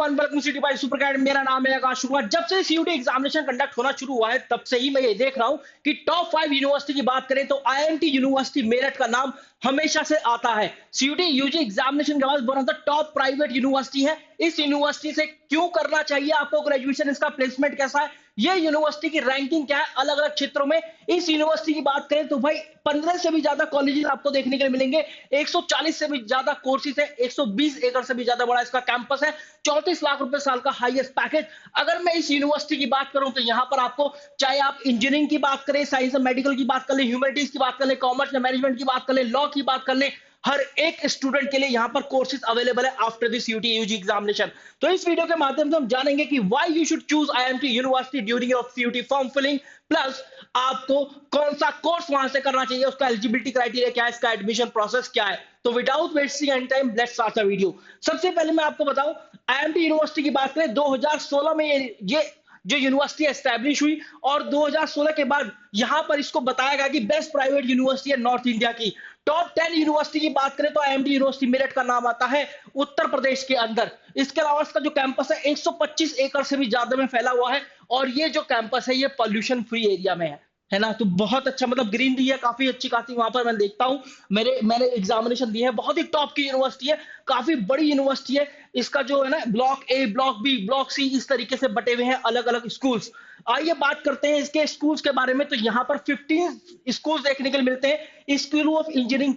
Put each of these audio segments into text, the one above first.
Everyone, welcome city by super cad. मेरा नाम है आकाश शुक्ला। जब से सीयूटी एग्जामिनेशन कंडक्ट होना शुरू हुआ है तब से ही मैं ये देख रहा हूं कि टॉप 5 यूनिवर्सिटी की बात करें तो आईएमटी यूनिवर्सिटी मेरठ का नाम हमेशा से आता है। सीयूटी यूजी एग्जामिनेशन के बाद one of the top private university है। इस यूनिवर्सिटी से क्यों करना चाहिए आपको ग्रेजुएशन, इसका प्लेसमेंट कैसा है, ये यूनिवर्सिटी की रैंकिंग क्या है अलग अलग क्षेत्रों में। इस यूनिवर्सिटी की बात करें तो भाई 15 से भी ज्यादा कॉलेजेस आपको देखने के लिए मिलेंगे, 140 से भी ज्यादा कोर्सेज है, 120 एकड़ से भी ज्यादा बड़ा इसका कैंपस है, 34 लाख रुपए साल का हाईएस्ट पैकेज। अगर मैं इस यूनिवर्सिटी की बात करूं तो यहां पर आपको, चाहे आप इंजीनियरिंग की बात करें, साइंस एंड मेडिकल की बात कर ले, ह्यूमैनिटीज की बात कर ले, कॉमर्स एंड मैनेजमेंट की बात कर ले, लॉ की बात कर ले, हर एक स्टूडेंट के लिए यहां पर कोर्सेज अवेलेबल है after this UT UG examination. तो इस वीडियो के माध्यम से हम जानेंगे कि why you should choose IMT university during your CUET form filling, plus आपको कौन सा कोर्स वहां से करना चाहिए, उसका एलिजिबिलिटी क्राइटेरिया क्या है, इसका एडमिशन प्रोसेस क्या है। तो without wasting any time let's start the video. सबसे पहले मैं आपको बताऊं, आईएमटी यूनिवर्सिटी की बात करें 2016 में ये जो यूनिवर्सिटी एस्टैब्लिश हुई और 2016 के बाद यहां पर इसको बताया गया कि बेस्ट प्राइवेट यूनिवर्सिटी है नॉर्थ इंडिया की। टॉप 10 यूनिवर्सिटी की बात करें तो आईएमटी यूनिवर्सिटी मेरठ का नाम आता है उत्तर प्रदेश के अंदर। इसके अलावा इसका जो कैंपस है 125 एकड़ से भी ज्यादा में फैला हुआ है और ये जो कैंपस है ये पॉल्यूशन फ्री एरिया में है ना। तो बहुत अच्छा, मतलब ग्रीनरी है काफी अच्छी खासी वहां पर। मैं देखता हूँ, मैंने एग्जामिनेशन दिए हैं, बहुत ही टॉप की यूनिवर्सिटी है, काफी बड़ी यूनिवर्सिटी है। इसका जो है ना block A, block B, block C, इस तरीके से बटे हुए हैं अलग अलग स्कूल्स। आइए बात करते हैं इसके स्कूल्स के बारे में। तो यहाँ पर 15 स्कूल्स देखने के लिए मिलते हैं। School of engineering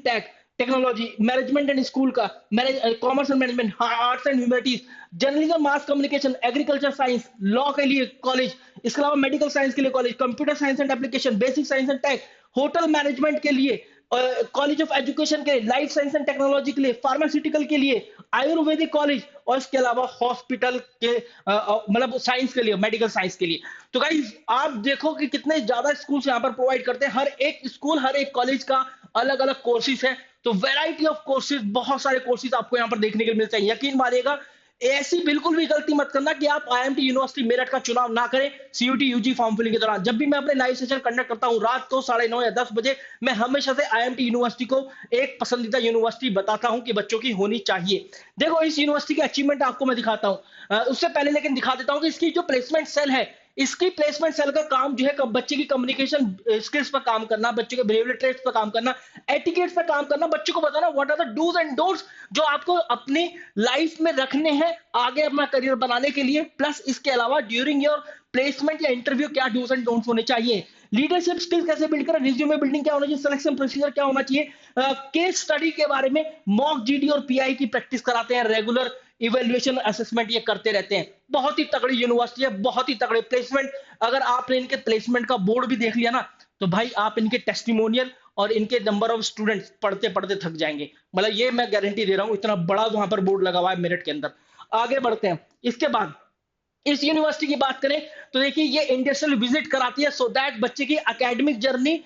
technology, management and school का, commerce and management, arts and humanities, journalism, mass communication, agriculture science, law के लिए कॉलेज, इसके अलावा मेडिकल साइंस के लिए college, computer science and application, basic science and tech, hotel management के लिए, college of education के लिए, लाइफ साइंस एंड टेक्नोलॉजी के लिए, फार्मास्यूटिकल के लिए, आयुर्वेदिक कॉलेज, और इसके अलावा हॉस्पिटल के मतलब साइंस के लिए, मेडिकल साइंस के लिए। तो गाइस आप देखो कि कितने ज्यादा स्कूल्स यहाँ पर प्रोवाइड करते हैं। हर एक स्कूल, हर एक कॉलेज का अलग अलग कोर्सेज है। तो वैरायटी ऑफ कोर्सेज, बहुत सारे कोर्सेज आपको यहाँ पर देखने के लिए मिलते हैं। यकीन मानिएगा, ऐसी बिल्कुल भी गलती मत करना कि आप आईएमटी यूनिवर्सिटी मेरठ का चुनाव ना करें सीयूटी यूजी फॉर्म फिलिंग के दौरान। जब भी मैं अपने लाइव सेशन कंडक्ट करता हूं रात को 9:30 या 10 बजे, मैं हमेशा से आईएमटी यूनिवर्सिटी को एक पसंदीदा यूनिवर्सिटी बताता हूं कि बच्चों की होनी चाहिए। देखो इस यूनिवर्सिटी की अचीवमेंट आपको मैं दिखाता हूं, उससे पहले लेकिन दिखा देता हूं कि इसकी जो प्लेसमेंट सेल है, इसकी प्लेसमेंट सेल का काम जो है बच्चे की कम्युनिकेशन स्किल्स पर काम करना, बच्चे के बिहेवियर ट्रेट्स पर काम करना, एटिकेट्स पर काम करना, बच्चों को बताना what are the dos and don'ts जो आपको अपनी लाइफ में रखने हैं आगे अपना करियर बनाने के लिए। प्लस इसके अलावा ड्यूरिंग योर प्लेसमेंट या इंटरव्यू क्या डूज एंड डोंट्स होने चाहिए, लीडरशिप स्किल्स कैसे बिल्ड करें, रिज्यूमे बिल्डिंग क्या होना चाहिए, सिलेक्शन प्रोसीजर क्या होना चाहिए, केस स्टडी के बारे में, मॉक जीडी और पीआई की प्रैक्टिस कराते हैं, रेगुलर इवैल्यूएशन असेसमेंट ये करते रहते हैं। बहुत ही तगड़ी यूनिवर्सिटी है, बहुत ही तगड़े प्लेसमेंट। अगर आपने इनके प्लेसमेंट का बोर्ड भी देख लिया ना तो भाई आप इनके टेस्टिमोनियल और इनके नंबर ऑफ स्टूडेंट्स पढ़ते पढ़ते थक जाएंगे। मतलब ये मैं गारंटी दे रहा हूं, इतना बड़ा वहां पर बोर्ड लगा हुआ है मेरठ के अंदर। आगे बढ़ते हैं। इसके बाद इस यूनिवर्सिटी की बात करें तो देखिए ये इंडस्ट्रियल विजिट कराती है सो दैट बच्चे की एकेडमिक जर्नी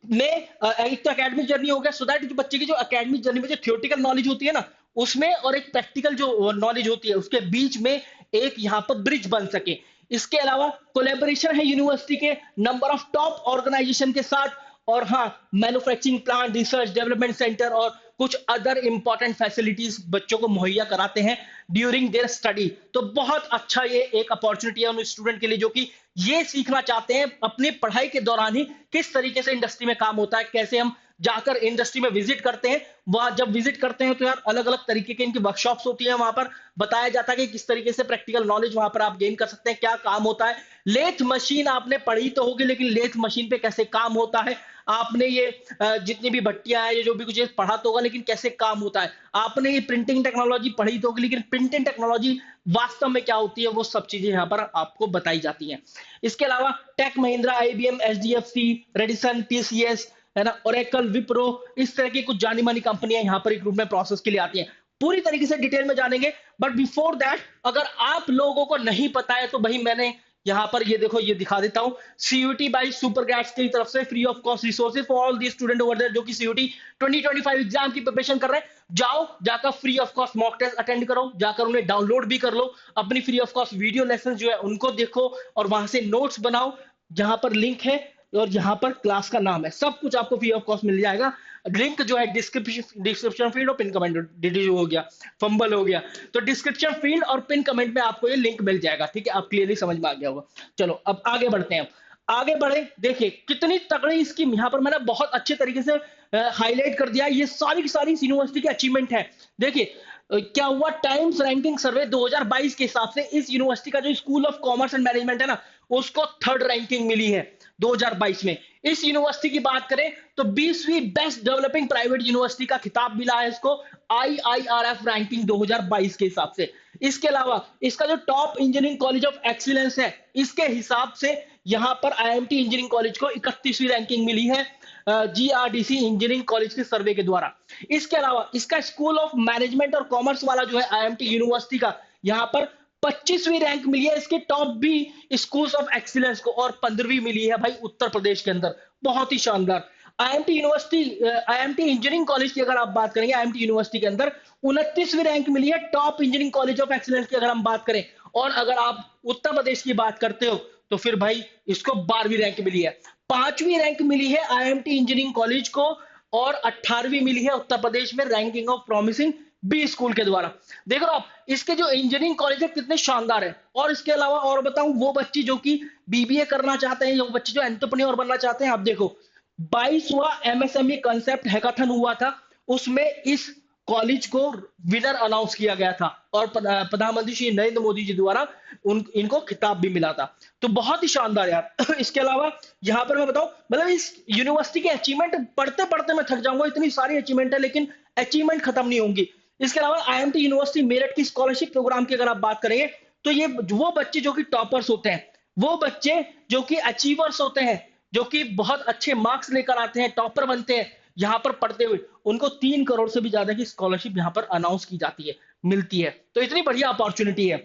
में, एक तो एकेडमिक जर्नी हो गया, सो दैट जो बच्चे की जो एकेडमिक जर्नी में जो थियोरेटिकल नॉलेज होती है ना उसमें, और एक प्रैक्टिकल जो नॉलेज होती है उसके बीच में एक यहाँ पर ब्रिज बन सके। इसके अलावा कोलेबोरेशन है यूनिवर्सिटी के नंबर ऑफ टॉप ऑर्गेनाइजेशन के साथ, और हाँ manufacturing plant, research development centre और कुछ अदर इंपॉर्टेंट फैसिलिटीज बच्चों को मुहैया कराते हैं ड्यूरिंग देयर स्टडी। तो बहुत अच्छा ये एक अपॉर्चुनिटी है उन स्टूडेंट के लिए जो कि ये सीखना चाहते हैं अपनी पढ़ाई के दौरान ही किस तरीके से इंडस्ट्री में काम होता है, कैसे हम जाकर इंडस्ट्री में विजिट करते हैं। वहां जब विजिट करते हैं तो यार अलग अलग तरीके की इनकी वर्कशॉप्स होती है, वहां पर बताया जाता है कि किस तरीके से प्रैक्टिकल नॉलेज वहां पर आप गेन कर सकते हैं, क्या काम होता है। लेथ मशीन आपने पढ़ी तो होगी, लेकिन लेथ मशीन पे कैसे काम होता है आपने ये जितनी भी भट्टियां हैं, ये जो भी कुछ पढ़ा तो होगा, लेकिन कैसे काम होता है। आपने ये प्रिंटिंग टेक्नोलॉजी पढ़ी तो होगी, लेकिन प्रिंटिंग टेक्नोलॉजी वास्तव में क्या होती है वो सब चीजें यहाँ पर आपको बताई जाती हैं। इसके अलावा tech Mahindra, IBM, HDFC, Radisson, TCS, है ना, ओरेकल, विप्रो, इस तरह की कुछ जानी मानी कंपनियां यहाँ पर रिक्रूटमेंट प्रोसेस के लिए आती हैं। पूरी तरीके से डिटेल में जानेंगे, बट बिफोर दैट अगर आप लोगों को नहीं पता है तो भाई मैंने यहाँ पर ये देखो ये दिखा देता हूं, सीयूटी बाय सुपर गैट्स की तरफ से free of cost resources for all the student over there जो कि सीयूटी 2025 एग्जाम की प्रिपरेशन कर रहे हैं। जाओ जाकर free of cost mock test attend करो, जाकर उन्हें डाउनलोड भी कर लो, अपनी free of cost video lesson जो है उनको देखो और वहां से नोट्स बनाओ। जहां पर लिंक है और यहाँ पर क्लास का नाम है, सब कुछ आपको फ्री ऑफ कॉस्ट मिल जाएगा। लिंक जो है डिस्क्रिप्शन फील्ड और पिन कमेंट डिलीट हो गया, फंबल हो गया, तो डिस्क्रिप्शन फील्ड और पिन कमेंट में आपको ये लिंक मिल जाएगा, ठीक है, आप क्लियरली समझ में आ गया होगा। चलो अब आगे बढ़ते हैं। आगे बढ़े, देखिए कितनी तगड़ी स्कीम यहाँ पर मैंने बहुत अच्छे तरीके से हाईलाइट कर दिया। ये सारी की सारी यूनिवर्सिटी की अचीवमेंट है। देखिए क्या हुआ, टाइम्स रैंकिंग सर्वे 2022 के हिसाब से इस यूनिवर्सिटी का जो school of commerce and management है ना, उसको थर्ड रैंकिंग मिली है 2022 में। इस यूनिवर्सिटी की बात करें तो 20वीं बेस्ट डेवलपिंग प्राइवेट यूनिवर्सिटी का खिताब मिला है इसको आईआईआरएफ रैंकिंग 2022 के हिसाब से। इसके अलावा इसका जो top engineering college of excellence है, इसके हिसाब से यहां पर आईएमटी इंजीनियरिंग कॉलेज को 31वीं रैंकिंग मिली है जीआरडीसी इंजीनियरिंग कॉलेज के सर्वे के द्वारा। इसके अलावा इसका स्कूल ऑफ मैनेजमेंट और कॉमर्स वाला जो है आईएमटी यूनिवर्सिटी का, यहाँ पर 25वीं रैंक मिली है इसके टॉप भी स्कूल्स ऑफ एक्सीलेंस को, और 15वीं मिली है भाई उत्तर प्रदेश के अंदर। बहुत ही शानदार। IMT university, IMT engineering college की अगर आप बात करेंगे, आईएमटी यूनिवर्सिटी के अंदर 29वीं रैंक मिली है top engineering college of excellence की अगर हम बात करें। और अगर आप उत्तर प्रदेश की बात करते हो तो फिर भाई इसको 12वीं रैंक मिली है। 5वीं रैंक मिली है आईएमटी इंजीनियरिंग कॉलेज को, और 18वीं मिली है उत्तर प्रदेश में ranking of promising B school के द्वारा। देख रहे हो आप इसके जो इंजीनियरिंग कॉलेज है कितने शानदार है। और इसके अलावा और बताऊं, वो बच्चे जो कि बीबीए करना चाहते हैं, वो बच्चे जो एंटरप्रेन्योर बनना चाहते हैं, आप देखो 22वां एमएसएमई कांसेप्ट हैकाथन हुआ था, उसमें इस कॉलेज को विनर अनाउंस किया गया था, और प्रधानमंत्री श्री नरेंद्र मोदी जी द्वारा इनको खिताब भी मिला था। तो बहुत ही शानदार यार। इसके अलावा यहाँ पर मैं बताऊं, मतलब इस यूनिवर्सिटी के अचीवमेंट पढ़ते पढ़ते मैं थक जाऊंगा, इतनी सारी अचीवमेंट है, लेकिन अचीवमेंट खत्म नहीं होंगी। इसके अलावा आईएमटी यूनिवर्सिटी मेरठ की स्कॉलरशिप प्रोग्राम की अगर आप बात करेंगे, तो ये वो बच्चे जो कि टॉपर्स होते हैं, वो बच्चे जो कि अचीवर्स होते हैं, जो कि बहुत अच्छे मार्क्स लेकर आते हैं, टॉपर बनते हैं यहाँ पर पढ़ते हुए, उनको 3 करोड़ से भी ज्यादा की स्कॉलरशिप यहाँ पर अनाउंस की जाती है, मिलती है। तो इतनी बढ़िया अपॉर्चुनिटी है।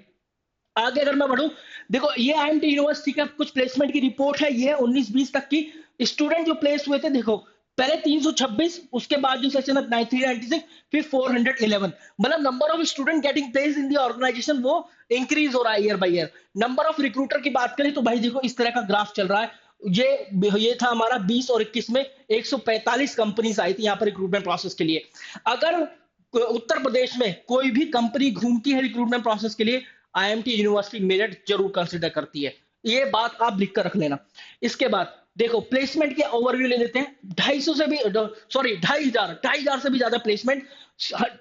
आगे अगर मैं बढ़ूं, देखो ये आईएमटी यूनिवर्सिटी का कुछ प्लेसमेंट की रिपोर्ट है, ये 19-20 तक की स्टूडेंट जो प्लेस हुए थे। देखो पहले 326, उसके बाद जो सेक्शन 396, फिर 411, मतलब number of student getting place in the organization वो इंक्रीज हो रहा है year by year. Number of recruiter की बात करें तो भाई देखो इस तरह का ग्राफ चल रहा है। ये था हमारा 20 और 21 में 145 कंपनीज आई थी यहाँ पर रिक्रूटमेंट प्रोसेस के लिए। अगर उत्तर प्रदेश में कोई भी कंपनी घूमती है रिक्रूटमेंट प्रोसेस के लिए, आईएमटी यूनिवर्सिटी मेरठ जरूर कंसिडर करती है। ये बात आप लिख कर रख लेना। इसके बाद देखो प्लेसमेंट के ओवरव्यू ले लेते हैं। 250 से भी, सॉरी 2500 से भी ज्यादा प्लेसमेंट,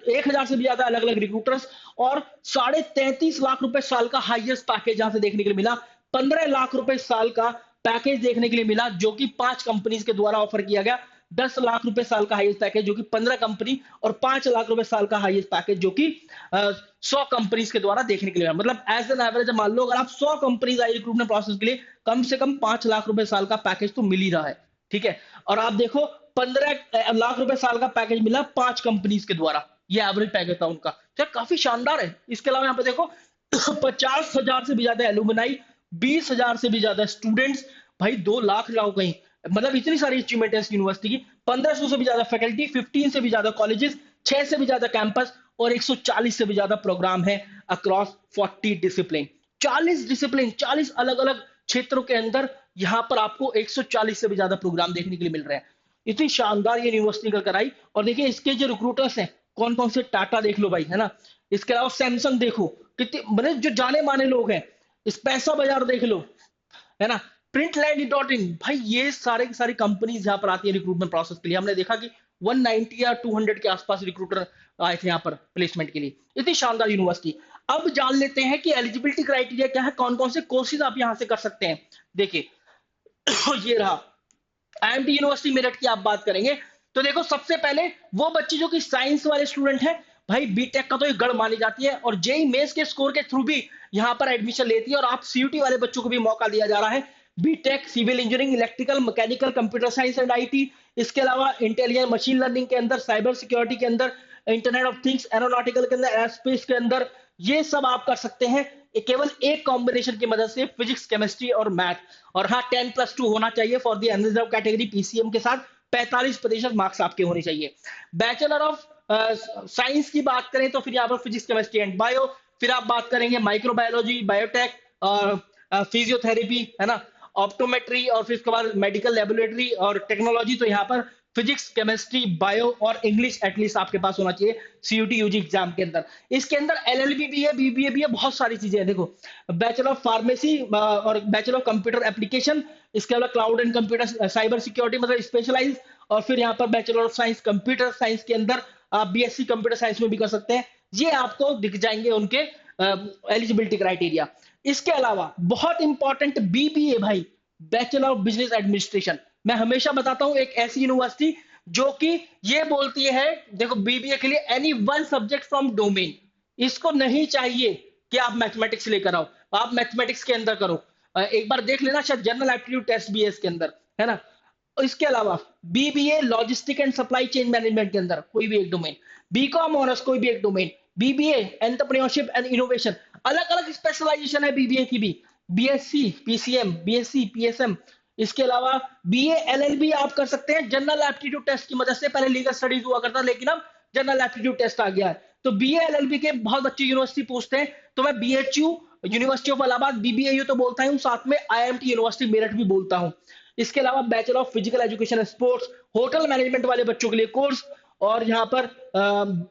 1000 से भी ज्यादा अलग अलग रिक्रूटर्स, और 33.5 लाख रुपए साल का हाईएस्ट पैकेज यहां से देखने के लिए मिला। 15 लाख रुपए साल का पैकेज देखने के लिए मिला, जो कि 5 कंपनीज के द्वारा ऑफर किया गया। 10 लाख रुपए साल का हाईएस्ट पैकेज जो कि 15 कंपनी, और 5 लाख रुपए साल का हाईएस्ट पैकेज जो कि 100 कंपनीज के द्वारा देखने के लिए। मतलब एज एन एवरेज मान लो अगर आप 100 कंपनीज आई रिक्रूटमेंट प्रोसेस के लिए, कम से कम 5 लाख रुपए साल का पैकेज तो मिल ही रहा है, ठीक है। और आप देखो 15 लाख रुपए साल का पैकेज मिला 5 कंपनीज के द्वारा, ये एवरेज पैकेज था उनका, तो काफी शानदार है। इसके अलावा यहाँ पे देखो 50,000 से भी ज्यादा एलुमनाई, 20,000 से भी ज्यादा स्टूडेंट्स, भाई 2 लाख लाओ कहीं, मतलब इतनी सारी अचीवमेंट है इस यूनिवर्सिटी की। 1500 से भी ज्यादा फैकल्टी, 15 से भी ज्यादा कॉलेजेस, 6 से भी ज्यादा कैंपस, और 140 से भी ज्यादा प्रोग्राम है अक्रॉस 40 डिसिप्लिन। 40 डिसिप्लिन, 40 अलग अलग क्षेत्रों के अंदर यहाँ पर आपको 140 से भी ज्यादा प्रोग्राम देखने के लिए मिल रहे हैं। इतनी शानदार ये यूनिवर्सिटी निकल कर आई। और देखिए इसके जो रिक्रूटर्स हैं कौन कौन से, टाटा देख लो भाई, है ना। इसके अलावा सैमसंग देखो, कितने मतलब जो जाने माने लोग हैं, इस पैसा बाजार देख लो, है ना, printland.in, भाई ये सारे की सारी कंपनीज यहाँ पर आती है रिक्रूटमेंट प्रोसेस के लिए। हमने देखा कि 190 या 200 के आसपास रिक्रूटर आए थे यहाँ पर प्लेसमेंट के लिए। इतनी शानदार यूनिवर्सिटी। अब जान लेते हैं कि एलिजिबिलिटी क्राइटेरिया क्या है, कौन कौन से कोर्सेज आप यहाँ से कर सकते हैं। देखिए ये रहा आईएमटी यूनिवर्सिटी मेरठ की आप बात करेंगे तो देखो सबसे पहले वो बच्चे जो कि साइंस वाले स्टूडेंट हैं, भाई बीटेक का तो ये गढ़ मानी जाती है, और जेई मेंस के स्कोर के थ्रू भी यहाँ पर एडमिशन लेती है। और आप सीयूटी वाले बच्चों को भी मौका दिया जा रहा है, BTech civil engineering, electrical, mechanical, computer science and IT. इसके अलावा इंटेलिजेंस मशीन लर्निंग के अंदर, साइबर सिक्योरिटी के अंदर, इंटरनेट ऑफ थिंग्स, एरोनॉटिकल के अंदर, एयरस्पेस के अंदर, ये सब आप कर सकते हैं केवल एक कॉम्बिनेशन की मदद से, फिजिक्स, केमिस्ट्री और मैथ। और हाँ 10+2 होना चाहिए for the unreserve category PCM के साथ, 45% मार्क्स आपके होने चाहिए। बैचलर ऑफ साइंस की बात करें तो फिर यहाँ पर फिजिक्स, केमिस्ट्री एंड बायो, फिर आप बात करेंगे माइक्रोबायोलॉजी, बायोटेक और फिजियोथेरेपी, है ना, ऑप्टोमेट्री, और फिर उसके बाद मेडिकल लेबोरेटरी और टेक्नोलॉजी। तो यहाँ पर फिजिक्स, केमिस्ट्री, बायो और इंग्लिश एटलीस्ट आपके पास होना चाहिए सीयूटी यूजी एग्जाम के अंदर। इसके अंदर एलएलबी भी है, बीबीए भी है, बहुत सारी चीजें हैं। देखो, बैचलर ऑफ फार्मेसी और बैचलर ऑफ कंप्यूटर एप्लीकेशन, इसके अलावा cloud and computer cyber security मतलब स्पेशलाइज, और फिर यहाँ पर bachelor of science computer science के अंदर आप बीएससी कंप्यूटर साइंस में भी कर सकते हैं। ये आपको दिख जाएंगे उनके एलिजिबिलिटी क्राइटेरिया। इसके अलावा बहुत इंपॉर्टेंट बीबीए भाई, बैचलर ऑफ बिजनेस एडमिनिस्ट्रेशन। मैं हमेशा बताता हूं एक ऐसी यूनिवर्सिटी जो कि ये बोलती है, देखो बीबीए के लिए any one subject from domain, इसको नहीं चाहिए कि आप मैथमेटिक्स लेकर आओ, आप मैथमेटिक्स के अंदर करो। एक बार देख लेना, शायद जनरल एप्टीट्यूड टेस्ट भी है इसके अंदर, है ना। इसके अलावा BBA logistic and supply chain management के अंदर कोई भी एक डोमेन, बीकॉम ऑनर्स कोई भी एक domain, BBA entrepreneurship and innovation, अलग अलग स्पेशलाइजेशन है बीबीए की भी, बीएससी पीसीएम, बीएससी पीएसएम। इसके अलावा बीए एलएलबी आप कर सकते हैं जनरल एप्टीट्यूड टेस्ट की मदद से। पहले लीगल स्टडीज हुआ करता, लेकिन अब जनरल एप्टीट्यूड टेस्ट आ गया है। तो बीए एलएलबी के बहुत बच्चे यूनिवर्सिटी पूछते हैं, तो मैं BHU university of Allahabad BBAU तो बोलता हूँ, साथ में आईएमटी यूनिवर्सिटी मेरठ भी बोलता हूँ। इसके अलावा bachelor of physical education sports, hotel management वाले बच्चों के लिए कोर्स, और यहाँ पर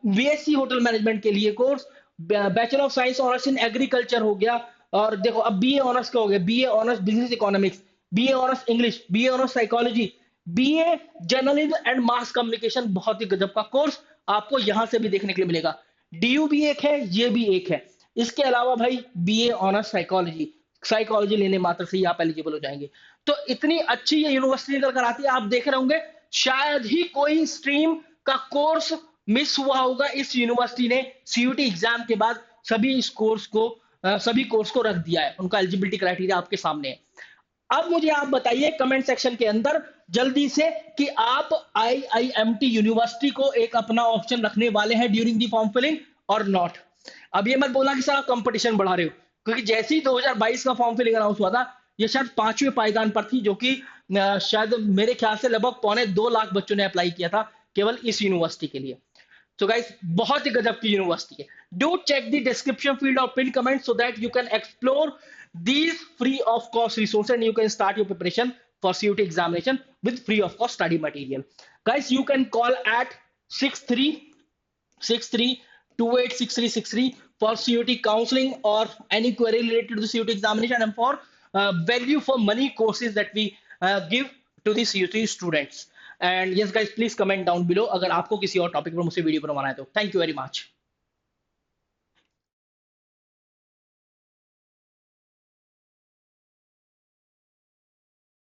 बीएससी होटल मैनेजमेंट के लिए course, bachelor of science honours in agriculture हो गया। और देखो अब बीए ऑनर्स का हो गया, BA honours business economics, BA honours English, BA honours psychology, BA journalism and mass communication, बहुत ही गजब का कोर्स आपको यहां से भी देखने के लिए मिलेगा। डीयू भी एक है, ये भी एक है। इसके अलावा भाई बीए ऑनर्स साइकोलॉजी, साइकोलॉजी लेने मात्र से ही आप एलिजिबल हो जाएंगे। तो इतनी अच्छी ये यूनिवर्सिटी निकल कर आती है, आप देख रहे होंगे शायद ही कोई स्ट्रीम का कोर्स मिस हुआ होगा। इस यूनिवर्सिटी ने सीयूटी एग्जाम के बाद सभी कोर्स को रख दिया है, उनका एलिजिबिलिटी क्राइटेरिया आपके सामने है। अब मुझे आप बताइए कमेंट सेक्शन के अंदर जल्दी से कि आप आईआईएमटी यूनिवर्सिटी को एक अपना ऑप्शन रखने वाले हैं ड्यूरिंग दी फॉर्म फिलिंग और नॉट। अब ये मत बोलना कि सर आप कंपटीशन बढ़ा रहे हो, क्योंकि जैसे ही 2022 का फॉर्म फिलिंग अनाउंस हुआ था, ये शायद 5वें पायदान पर थी, जो कि शायद मेरे ख्याल से लगभग 2.25 लाख बच्चों ने अप्लाई किया था केवल इस यूनिवर्सिटी के लिए। So guys, बहुत ही गजब की यूनिवर्सिटी है। Do check the description field or pin comment so that you can explore these free of cost resources and you can start your preparation for CUT examination with free of cost study material. Guys, you can call at 6363286363 for CUT counseling or any query related to the CUT examination and for value for money courses that we give to the CUT students. And yes guys, please comment down below अगर आपको किसी और topic पर मुझसे video बनवाना है तो। Thank you very much.